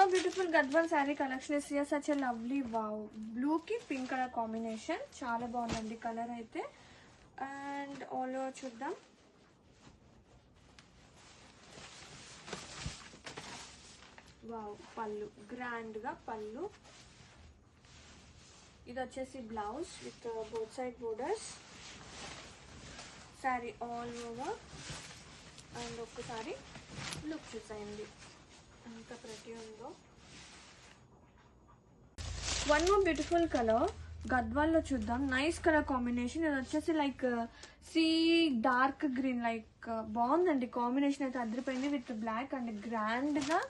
So beautiful Gadwal saree collection is here. Such a lovely wow. Blue ki pink color combination. Chala bagundi color aithe. And all over chuddam. Wow, pallu. Grand ga pallu. Idu vachesi blouse with both side borders. Saree all over. And ఒక్కసారి look చూసేయండి ఎంత pretty ఉందో. One more beautiful colour గద్వాల్లో చూద్దాం. Nice colour combination. ఇది వచ్చేసి like sea dark green like బాగుందండి combination అయితే అదిరిపోయింది. విత్ బ్లాక్ అండ్ గ్రాండ్ గా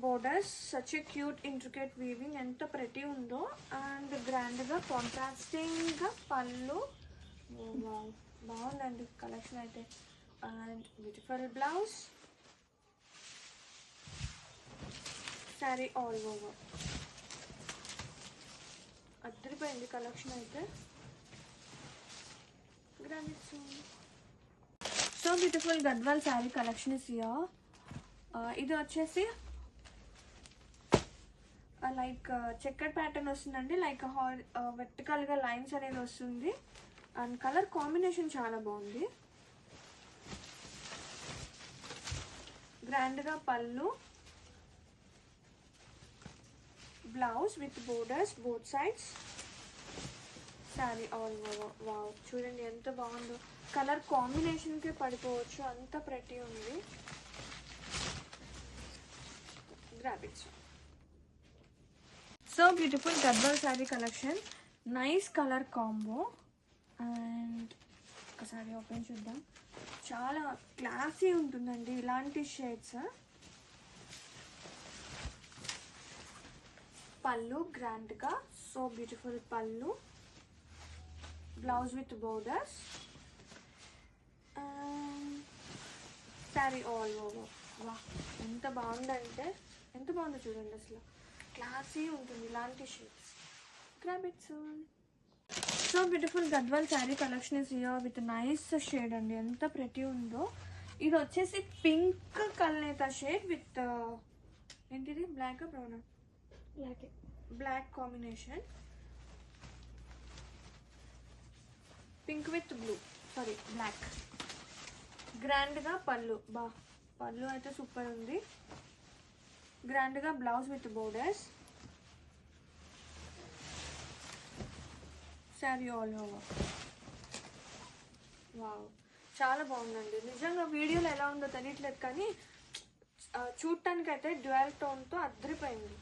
borders. Such a cute intricate weaving ఎంత ప్రెటీ ఉందో. అండ్ గ్రాండ్ గా కాంట్రాస్టింగ్ గా పళ్ళు. బాగుందండి కలెక్షన్ అయితే. And beautiful blouse, saree all over. అద్దరిపోయింది కలెక్షన్ అయితే. So beautiful Gadwal sari collection is here. ఇది వచ్చేసి లైక్ చెక్కడ్ ప్యాటర్న్ వస్తుందండి. లైక్ వెర్టికల్ గా లైన్స్ అనేది వస్తుంది. అండ్ కలర్ కాంబినేషన్ చాలా బాగుంది. గ్రాండ్ గా పళ్ళు, blouse with borders both sides, sari all over. Wow చూడండి ఎంత బాగుందో. కలర్ కాంబినేషన్ కి పడిపోవచ్చు అంత ప్రెటీ ఉంది. గ్రాబిట్స్. So beautiful Gadwal sari collection. Nice colour combo. And ఒకసారి ఓపెన్ చూద్దాం. చాలా క్లాసీ ఉంటుందండి ఇలాంటి షేడ్స్. పళ్ళు గ్రాండ్ గా so beautiful pallu, blouse with borders, sari all over. వా ఎంత బాగుందంటే ఎంత బాగుందో చూడండి. అసలు క్లాసీ ఉంటుంది ఇలాంటి shades. Grab it soon. So beautiful Gadwal sari collection is here with nice shade అండి. ఎంత ప్రెటీ ఉందో. ఇది వచ్చేసి పింక్ కల్నేత షేడ్ విత్ ఏంటిది black brown black combination. Pink with blue sorry black. Grand గా పళ్ళు. పళ్ళు అయితే సూపర్ ఉంది. గ్రాండ్ గా blouse with borders, sari all over. Wow చాలా బాగుందండి. నిజంగా వీడియోలో ఎలా ఉందో తెలియట్లేదు కానీ చూడటానికి అయితే డ్యూయల్ టోన్తో అద్దరిపోయింది.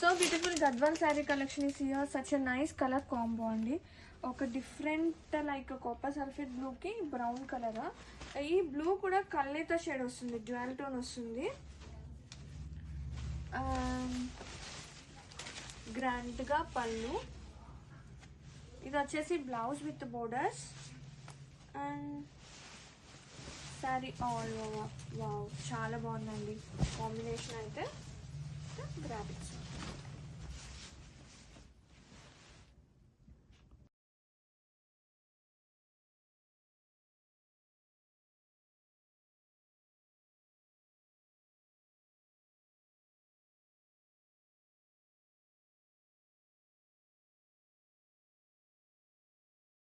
So beautiful Gadwal sari collection is here. Such a nice colour combo అండి. ఒక డిఫరెంట్ లైక్ కాపర్ సల్ఫేట్ బ్లూకి బ్రౌన్ కలర్. ఈ బ్లూ కూడా కల్నేత షేడ్ వస్తుంది, డ్యూయల్ టోన్ వస్తుంది. గ్రాండ్గా పళ్ళు. ఇది వచ్చేసి blouse with borders and sari all over. Wow చాలా బాగుందండి కాంబినేషన్ అయితే. గ్రాబిట్స్.